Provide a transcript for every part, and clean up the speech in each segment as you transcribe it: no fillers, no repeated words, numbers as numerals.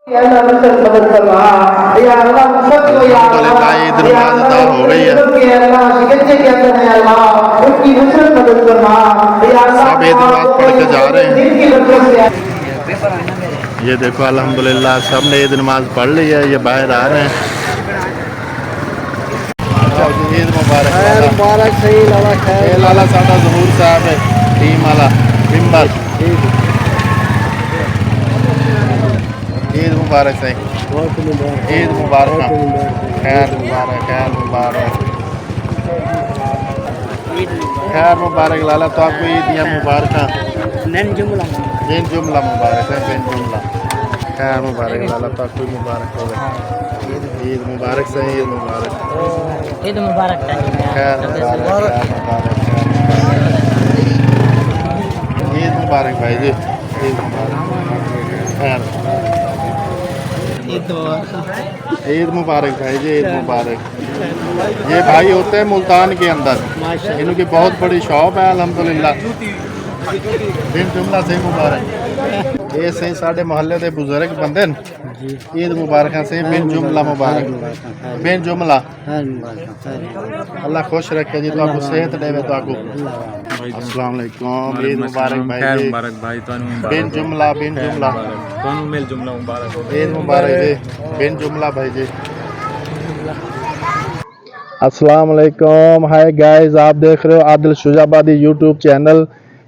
अल्हम्दुलिल्लाह ईद नमाज अदा हो गई है। सब ईद नमाज पढ़ के जा रहे हैं। ये देखो अल्हम्दुलिल्लाह सब ने ईद नमाज पढ़ ली है, ये बाहर आ रहे हैं। ईद मुबारक मुबारक सही लाला खैर लाला साडा ज़हूर साहब है टीम वाला मिंबर। ईद मुबारक सही, ईद मुबारक, खैर मुबारक, खैर मुबारक, खैर मुबारक लाला। तो आपको ईद या मुबारक बिन जुमला मुबारक है, बिन जुमला खैर मुबारक लाला। तो आपको मुबारक हो गई, ईद मुबारक सही, ईद मुबारक, ईद मुबारक, खैर मुबारक, ईद मुबारक भाई जी, ईद मुबारक, खैर ईद मुबारक भाई जी, ईद मुबारक। ये भाई होते हैं मुल्तान के अंदर, इनकी बहुत बड़ी शॉप है अल्हम्दुलिल्लाह। बिन जुमला से मुबारक, ये सही साढ़े मोहल्ले के बुजुर्ग बंदे ईद मुबारक से बिन जुमला मुबारक, बिन जुमला अल्लाह खुश रखे जी, तो आपको सेहत देवे। तो आपको अस्सलाम वालेकुम, ईद मुबारक भाई जी, मुबारक भाई बिन जुमला, बिन जुमला मिल जुमला मुबारक ईद मुबारक जी, बिन जुमला भाई जी। अस्सलाम वालेकुम, हाय गाइस, आप देख रहे हो आदिल शुजाबादी यूट्यूब चैनल।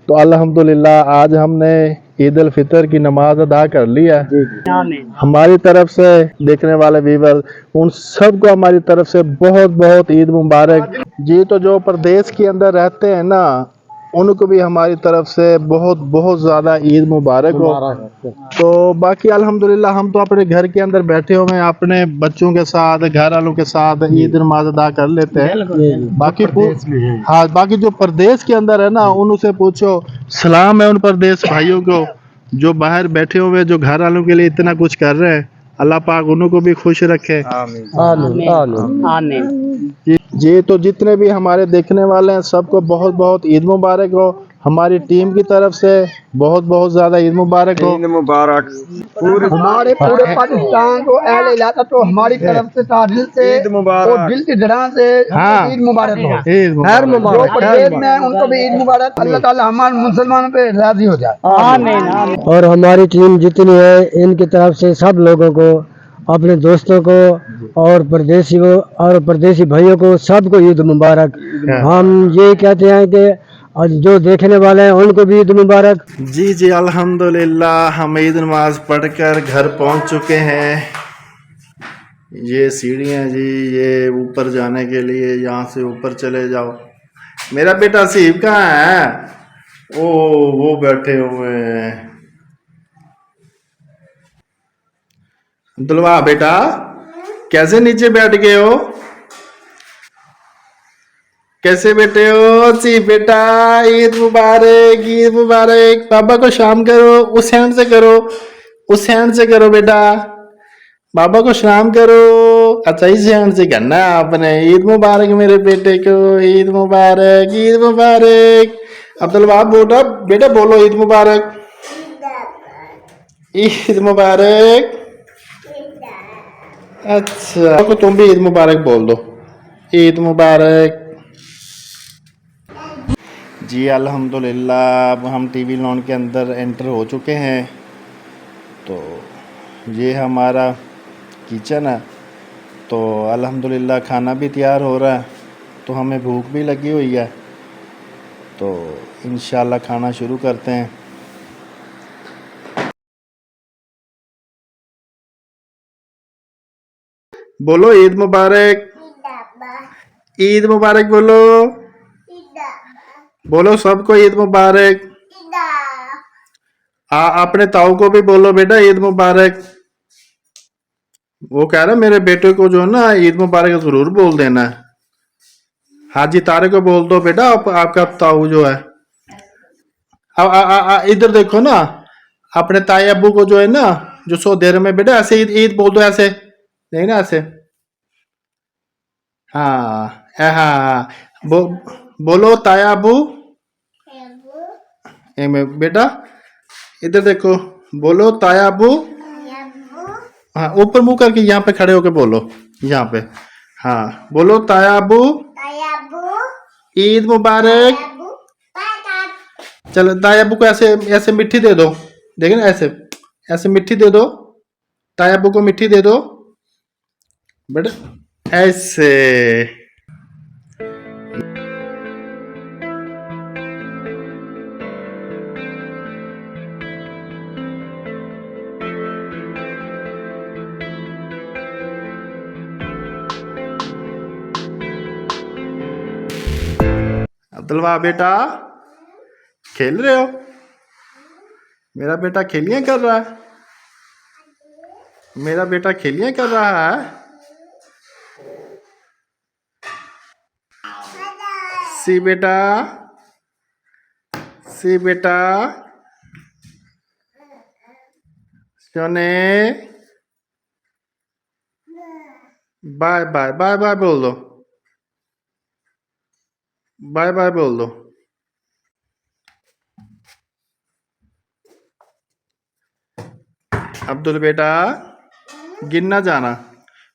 तो अल्हम्दुलिल्लाह आज हमने ईद उल फितर की नमाज अदा कर ली है। हमारी तरफ से देखने वाले व्यूवर उन सबको हमारी तरफ से बहुत बहुत ईद मुबारक जी। तो जो प्रदेश के अंदर रहते हैं ना, उनको भी हमारी तरफ से बहुत बहुत ज़्यादा ईद मुबारक हो। तो बाकी अल्हम्दुलिल्लाह हम तो अपने घर के अंदर बैठे हुए हैं, अपने बच्चों के साथ, घर वालों के साथ ईद नमाज अदा कर लेते हैं। बाकी हाँ, बाकी जो प्रदेश के अंदर है ना, उनसे पूछो, सलाम है उन प्रदेश भाइयों को जो बाहर बैठे हुए, जो घर वालों के लिए इतना कुछ कर रहे हैं। अल्लाह पाक उनको भी खुश रखे, जी। तो जितने भी हमारे देखने वाले हैं सबको बहुत बहुत ईद मुबारक हो। हमारी टीम की तरफ से बहुत बहुत ज्यादा ईद मुबारक हो। ईद मुबारक हमारे पूरे पाकिस्तान को, अहले इलाका को हमारी तरफ से दिल से ईद मुबारक और दिल की जड़ां से हाँ, ईद मुबारक हो, ईद मुबारक। जो प्रदेश में है उनको भी ईद मुबारक। अल्लाह ताला हमारे मुसलमानों पे राजी हो जाए, आमीन। और हमारी टीम जितनी है इनकी तरफ से सब लोगों को, अपने दोस्तों को और परदेसी भाइयों को सबको ईद मुबारक। हम ये कहते हैं कि आज जो देखने वाले हैं उनको भी ईद मुबारक। जी जी अल्हम्दुलिल्लाह हम ईद नमाज पढ़कर घर पहुंच चुके हैं। ये सीढ़ियाँ जी, ये ऊपर जाने के लिए, यहाँ से ऊपर चले जाओ। मेरा बेटा सीब कहाँ है? ओ वो बैठे हुए हैं। अब्दुल्ला बेटा कैसे नीचे बैठ गए हो? कैसे बैठे हो? सी बेटा ईद मुबारक, ईद मुबारक। बाबा को शाम करो, उस हैंड से करो, उस हैंड से करो बेटा। बाबा को सलाम करो। अच्छा इस हैंड से करना है आपने। ईद मुबारक मेरे बेटे को, ईद मुबारक, ईद मुबारक। अब्दुल्ला बेटा बेटा बोलो ईद मुबारक, ईद मुबारक। अच्छा तो तुम भी ईद मुबारक बोल दो, ईद मुबारक जी। अल्हम्दुलिल्लाह अब हम टीवी लॉन के अंदर एंटर हो चुके हैं। तो ये हमारा किचन है। तो अल्हम्दुलिल्लाह खाना भी तैयार हो रहा है, तो हमें भूख भी लगी हुई है। तो इंशाल्लाह खाना शुरू करते हैं। बोलो ईद मुबारक, ईद मुबारक बोलो, बोलो सबको ईद मुबारक। अपने ताऊ को भी बोलो बेटा ईद मुबारक। वो कह रहा मेरे बेटे को जो है ना ईद मुबारक जरूर बोल देना है। हाजी तारे को बोल दो बेटा, आपका ताऊ जो है। इधर देखो ना, अपने ताई अब्बू को जो है ना, जो सो देर में बेटा ऐसे ईद ईद बोल दो, ऐसे देखना ऐसे। हाँ हाँ बोलो ताया अब्बू बेटा, इधर देखो, बोलो ताया अब्बू हाँ ऊपर मुंह करके यहाँ पे खड़े होके बोलो, यहाँ पे। हाँ बोलो ताया अबू ईद मुबारक। चलो ताया अबू को ऐसे ऐसे मिट्टी दे दो, देखे ना, ऐसे ऐसे मिट्टी दे दो, ताया अबू को मिट्टी दे दो बेटा, ऐसे। अब्दुल्ला बेटा खेल रहे हो? मेरा बेटा खेलियां कर रहा है, मेरा बेटा खेलियां कर रहा है। सी बेटा, सी बेटा, सोने, बाय बाय, बाय बाय बोल दो, बाय बाय बोल दो। अब्दुल बेटा गिनना जाना।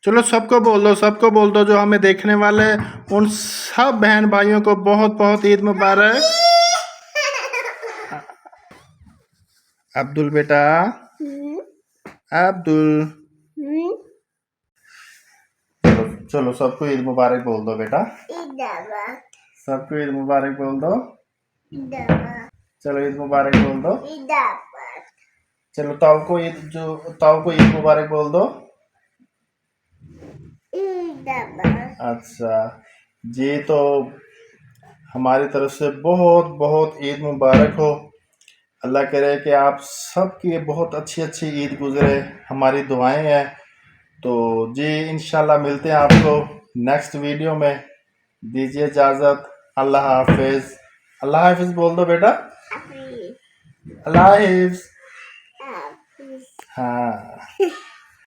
चलो सबको बोल दो, सबको बोल दो, जो हमें देखने वाले उन सब बहन भाइयों को बहुत बहुत ईद मुबारक। अब्दुल बेटा, अब्दुल, चलो चलो सबको ईद मुबारक बोल दो बेटा, सबको ईद मुबारक बोल दो। चलो ईद मुबारक बोल दो। चलो ताऊ को ईद, जो ताऊ को ईद मुबारक बोल दो। अच्छा जी, तो हमारी तरफ से बहुत बहुत ईद मुबारक हो। अल्लाह करे कि आप सबकी बहुत अच्छी अच्छी ईद गुजरे, हमारी दुआएं हैं। तो जी इंशाल्लाह मिलते हैं आपको नेक्स्ट वीडियो में। दीजिए इजाज़त, अल्लाह हाफिज़। अल्लाह हाफिज़ बोल दो बेटा, अल्लाह हाफिज़। हाँ।